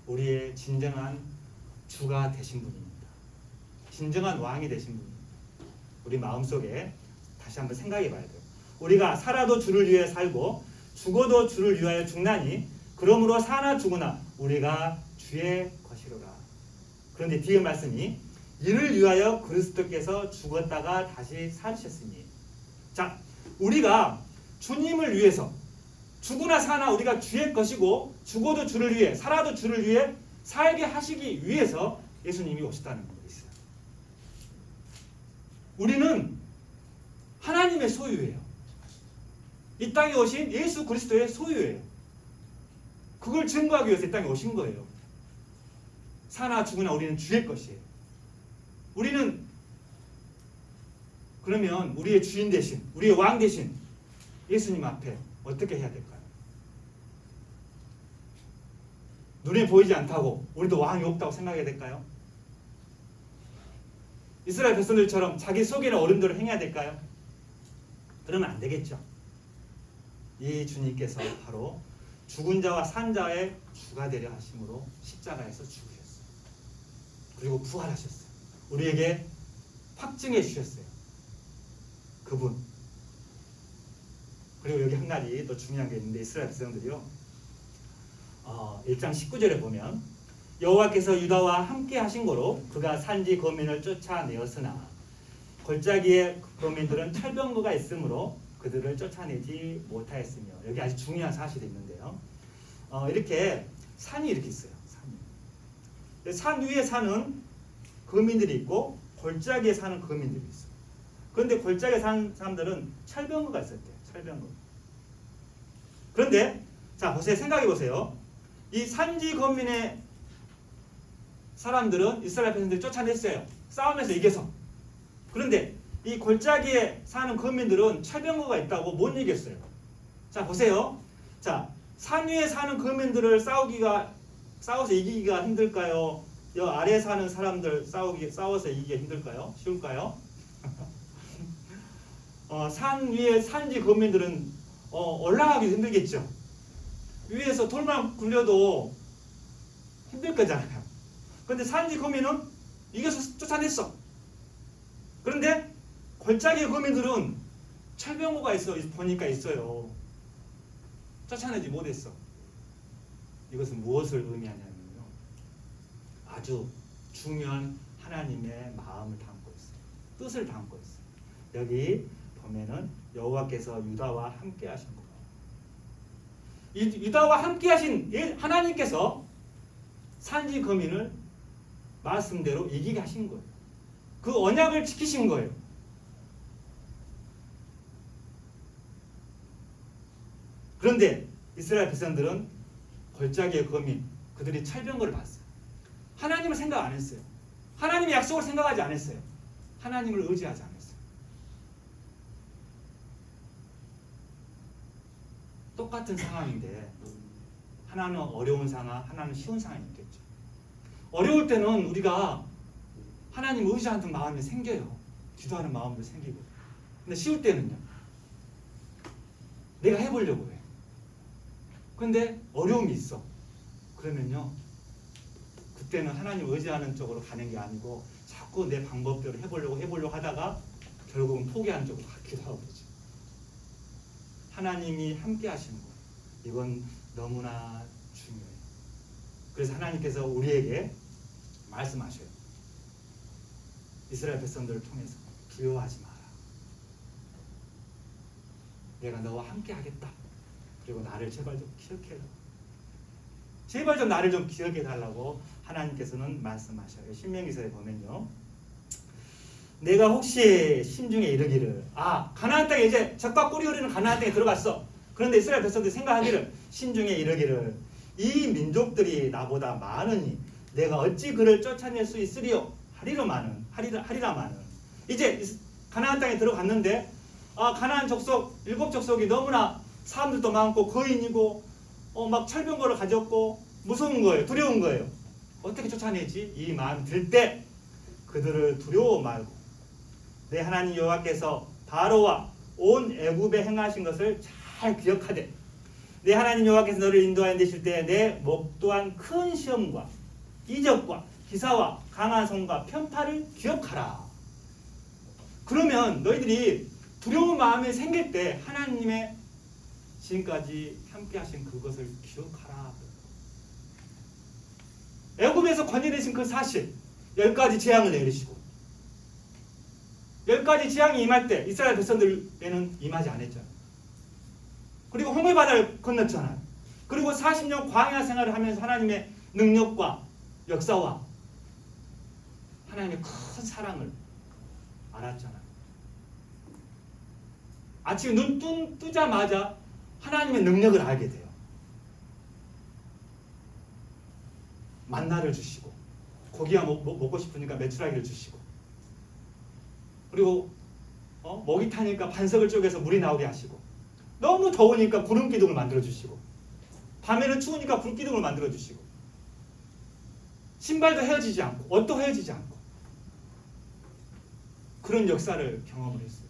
우리의 진정한 주가 되신 분입니다. 진정한 왕이 되신 분입니다. 우리 마음속에 다시 한번 생각해 봐야 돼요. 우리가 살아도 주를 위해 살고 죽어도 주를 위하여 죽나니 그러므로 사나 죽으나 우리가 주의 것이로라. 그런데 뒤에 말씀이 이를 위하여 그리스도께서 죽었다가 다시 사셨으니, 자, 우리가 주님을 위해서 죽으나 사나 우리가 주의 것이고 죽어도 주를 위해 살아도 주를 위해 살게 하시기 위해서 예수님이 오셨다는 거 있어요. 우리는 하나님의 소유예요. 이 땅에 오신 예수 그리스도의 소유예요. 그걸 증거하기 위해서 이 땅에 오신 거예요. 사나 죽으나 우리는 주의 것이에요. 우리는 그러면 우리의 주인 대신, 우리의 왕 대신 예수님 앞에 어떻게 해야 될까요? 눈에 보이지 않다고 우리도 왕이 없다고 생각해야 될까요? 이스라엘 백성들처럼 자기 속에는 어른대로 행해야 될까요? 그러면 안 되겠죠. 이 주님께서 바로 죽은 자와 산 자의 주가 되려 하심으로 십자가에서 죽으셨어요. 그리고 부활하셨어요. 우리에게 확증해 주셨어요. 그분. 그리고 여기 한 가지 더 중요한 게 있는데, 이스라엘 백성들이요, 1장 19절에 보면 여호와께서 유다와 함께 하신 거로 그가 산지 거민을 쫓아내었으나 골짜기에 거민들은 철병거가 있으므로 그들을 쫓아내지 못하였으며, 여기 아주 중요한 사실이 있는데요, 이렇게 산이 이렇게 있어요. 산 위에 사는 거민들이 있고 골짜기에 사는 거민들이 있어요. 그런데 골짜기에 사는 사람들은 철병거가 있었대요. 철병거. 그런데 자, 보세요. 생각해 보세요. 이 산지 거민의 사람들은 이스라엘 백성들이 쫓아냈어요. 싸움에서 이겨서. 그런데 이 골짜기에 사는 거민들은 철병거가 있다고 못 이겼어요. 자, 보세요. 자, 산 위에 사는 거민들을 싸워서 이기기가 힘들까요? 여 아래에 사는 사람들 싸워서 이기기가 힘들까요? 쉬울까요? 산 위에 산지 거민들은 올라가기도 힘들겠죠. 위에서 돌만 굴려도 힘들 거잖아요. 그런데 산지 거민은 이겨서 쫓아냈어. 그런데 골짜기 거민들은 철병호가 보니까 있어요. 쫓아내지 못했어. 이것은 무엇을 의미하냐면요, 아주 중요한 하나님의 마음을 담고 있어요. 뜻을 담고 있어요. 여기 보면은 여호와께서 유다와 함께 하신 거예요. 유다와 함께 하신 하나님께서 산지 거민을 말씀대로 이기게 하신 거예요. 그 언약을 지키신 거예요. 그런데 이스라엘 백성들은 골짜기의 거민, 그들이 철병거를 봤어요. 하나님을 생각 안 했어요. 하나님의 약속을 생각하지 않았어요. 하나님을 의지하지 않았어요. 똑같은 상황인데 하나는 어려운 상황, 하나는 쉬운 상황이 있겠죠. 어려울 때는 우리가 하나님 의지하는 마음이 생겨요. 기도하는 마음도 생기고. 근데 쉬울 때는요, 내가 해보려고 해. 근데 어려움이 있어. 그러면요, 그때는 하나님 의지하는 쪽으로 가는 게 아니고 자꾸 내 방법대로 해보려고 하다가 결국은 포기하는 쪽으로 가기도 하고 그러죠. 하나님이 함께 하시는 거예요. 이건 너무나 중요해요. 그래서 하나님께서 우리에게 말씀하셔요. 이스라엘 백성들을 통해서 두려워하지 마라. 내가 너와 함께 하겠다. 그리고 나를 제발 좀 기억해라. 제발 좀 나를 좀 기억해 달라고 하나님께서는 말씀하셔요. 신명기서에 보면요, 내가 혹시 심중에 이르기를, 가나안 땅에 이제 젖과 꿀이 흐르는 가나안 땅에 들어갔어. 그런데 이스라엘 백성들이 생각하기를, 심중에 이르기를, 이 민족들이 나보다 많으니 내가 어찌 그를 쫓아낼 수 있으리요? 하리라마는. 이제 가나안 땅에 들어갔는데 가나안 족속 7족속이 너무나 사람들도 많고 거인이고 막 철병거를 가졌고 무서운 거예요. 두려운 거예요. 어떻게 쫓아내지? 이 마음이 들 때 그들을 두려워 말고 내 하나님 여호와께서 바로와 온 애굽에 행하신 것을 잘 기억하되, 내 하나님 여호와께서 너를 인도하여 내실 때 내 목 또한 큰 시험과 이적과 기사와 강한 손과 편파를 기억하라. 그러면 너희들이 두려운 마음이 생길 때 하나님의 지금까지 함께 하신 그것을 기억하라. 애굽에서 건져내신 그 사실, 10가지 재앙을 내리시고 10가지 재앙이 임할 때 이스라엘 백성들에는 임하지 않았잖아요. 그리고 홍해 바다를 건넜잖아요. 그리고 40년 광야 생활을 하면서 하나님의 능력과 역사와 하나님의 큰 사랑을 알았잖아요. 아침에 눈 뜨자마자 하나님의 능력을 알게 돼요. 만나를 주시고, 고기가 먹고 싶으니까 메추라기를 주시고, 그리고 목이 타니까 반석을 쪼개서 물이 나오게 하시고, 너무 더우니까 구름 기둥을 만들어 주시고, 밤에는 추우니까 불 기둥을 만들어 주시고, 신발도 헤어지지 않고 옷도 헤어지지 않고 그런 역사를 경험을 했어요.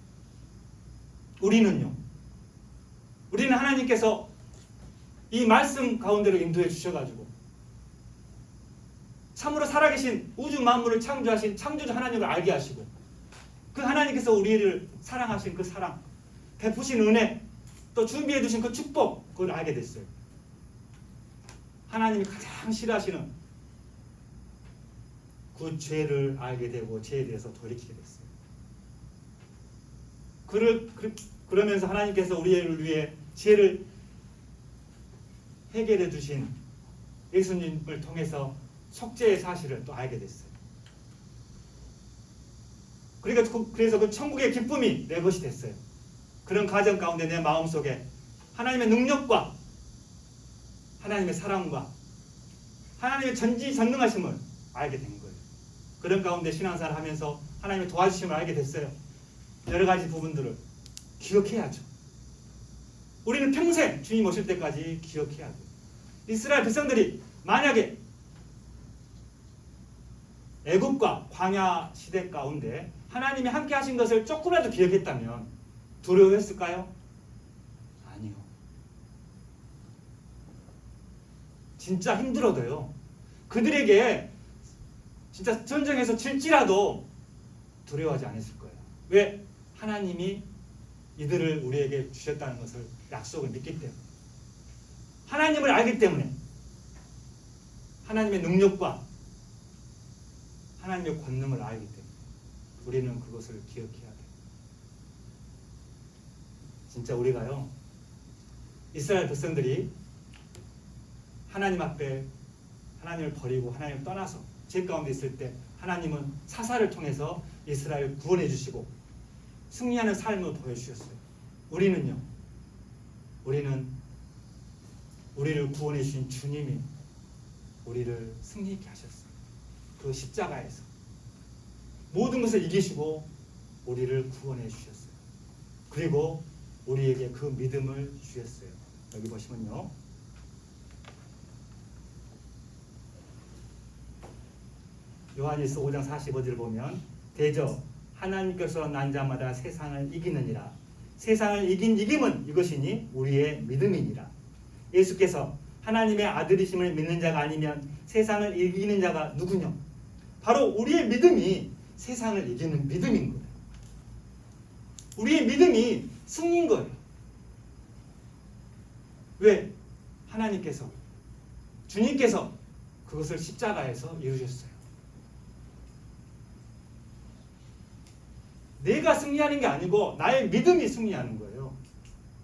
우리는 하나님께서 이 말씀 가운데로 인도해 주셔가지고 참으로 살아계신 우주 만물을 창조하신 창조주 하나님을 알게 하시고, 그 하나님께서 우리를 사랑하신 그 사랑, 베푸신 은혜, 또 준비해 두신 그 축복, 그걸 알게 됐어요. 하나님이 가장 싫어하시는 그 죄를 알게 되고 죄에 대해서 돌이키게 됐어요. 그러면서 하나님께서 우리를 위해 죄를 해결해 주신 예수님을 통해서 속죄의 사실을 또 알게 됐어요. 그래서 그 천국의 기쁨이 내 것이 됐어요. 그런 과정 가운데 내 마음속에 하나님의 능력과 하나님의 사랑과 하나님의 전지전능하심을 알게 된 거예요. 그런 가운데 신앙생활을 하면서 하나님의 도와주심을 알게 됐어요. 여러 가지 부분들을 기억해야죠. 우리는 평생 주님 오실 때까지 기억해야 돼요. 이스라엘 백성들이 만약에 애굽과 광야 시대 가운데 하나님이 함께 하신 것을 조금이라도 기억했다면 두려워했을까요? 아니요. 진짜 힘들어도요. 그들에게 진짜 전쟁에서 질지라도 두려워하지 않았을 거예요. 왜? 하나님이 이들을 우리에게 주셨다는 것을 약속을 믿기 때문에, 하나님을 알기 때문에, 하나님의 능력과 하나님의 권능을 알기 때문에 우리는 그것을 기억해야 돼요. 진짜 우리가요, 이스라엘 백성들이 하나님 앞에 하나님을 버리고 하나님을 떠나서 죄 가운데 있을 때 하나님은 사사를 통해서 이스라엘을 구원해 주시고 승리하는 삶을 보여주셨어요. 우리는요, 우리는 우리를 구원해 주신 주님이 우리를 승리케 하셨어요. 그 십자가에서 모든 것을 이기시고 우리를 구원해 주셨어요. 그리고 우리에게 그 믿음을 주셨어요. 여기 보시면요, 요한일서 5장 45절을 보면 대저 하나님께서 난 자마다 세상을 이기느니라. 세상을 이긴 이김은 이것이니 우리의 믿음이니라. 예수께서 하나님의 아들이심을 믿는 자가 아니면 세상을 이기는 자가 누구냐? 바로 우리의 믿음이 세상을 이기는 믿음인 거예요. 우리의 믿음이 승리인 거예요. 왜? 하나님께서, 주님께서 그것을 십자가에서 이루셨어요. 내가 승리하는 게 아니고 나의 믿음이 승리하는 거예요.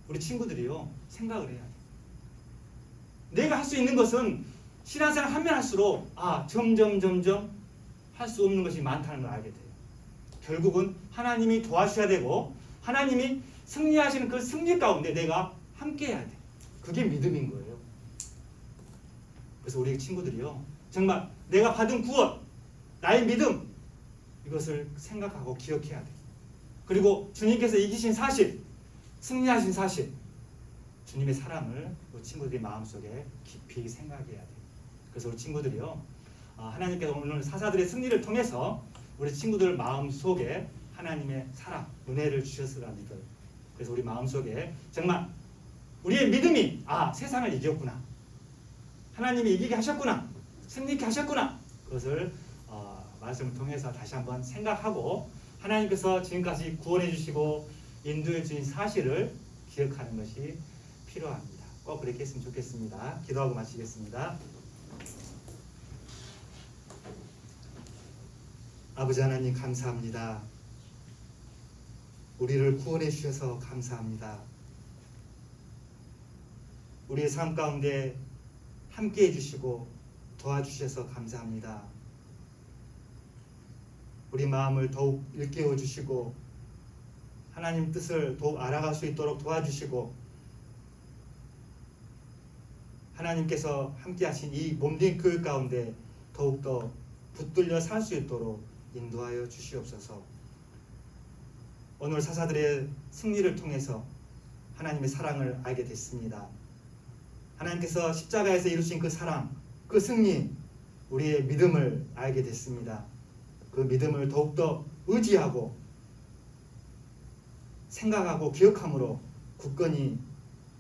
우리 친구들이요, 생각을 해야 돼요. 내가 할 수 있는 것은 신앙생활 하면 할수록 점점 할 수 없는 것이 많다는 걸 알게 돼요. 결국은 하나님이 도와주셔야 되고 하나님이 승리하시는 그 승리 가운데 내가 함께 해야 돼요. 그게 믿음인 거예요. 그래서 우리 친구들이요, 정말 내가 받은 구원, 나의 믿음, 이것을 생각하고 기억해야 돼요. 그리고 주님께서 이기신 사실, 승리하신 사실, 주님의 사랑을 우리 친구들이 마음속에 깊이 생각해야 돼요. 그래서 우리 친구들이요, 하나님께서 오늘 사사들의 승리를 통해서 우리 친구들 마음속에 하나님의 사랑, 은혜를 주셨으라 믿어요. 그래서 우리 마음속에 정말 우리의 믿음이 세상을 이겼구나, 하나님이 이기게 하셨구나, 승리케 하셨구나, 그것을 말씀을 통해서 다시 한번 생각하고 하나님께서 지금까지 구원해 주시고 인도해 주신 사실을 기억하는 것이 필요합니다. 꼭 그렇게 했으면 좋겠습니다. 기도하고 마치겠습니다. 아버지 하나님, 감사합니다. 우리를 구원해 주셔서 감사합니다. 우리의 삶 가운데 함께 해주시고 도와주셔서 감사합니다. 우리 마음을 더욱 일깨워 주시고 하나님 뜻을 더욱 알아갈 수 있도록 도와주시고 하나님께서 함께 하신 이 몸된 교육 가운데 더욱더 붙들려 살 수 있도록 인도하여 주시옵소서. 오늘 사사들의 승리를 통해서 하나님의 사랑을 알게 됐습니다. 하나님께서 십자가에서 이루신 그 사랑, 그 승리, 우리의 믿음을 알게 됐습니다. 그 믿음을 더욱더 의지하고 생각하고 기억함으로 굳건히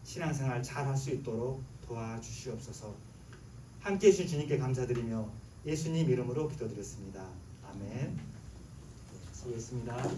신앙생활 잘 할 수 있도록 도와주시옵소서. 함께해 주신 주님께 감사드리며 예수님 이름으로 기도드렸습니다. 아멘. 수고했습니다.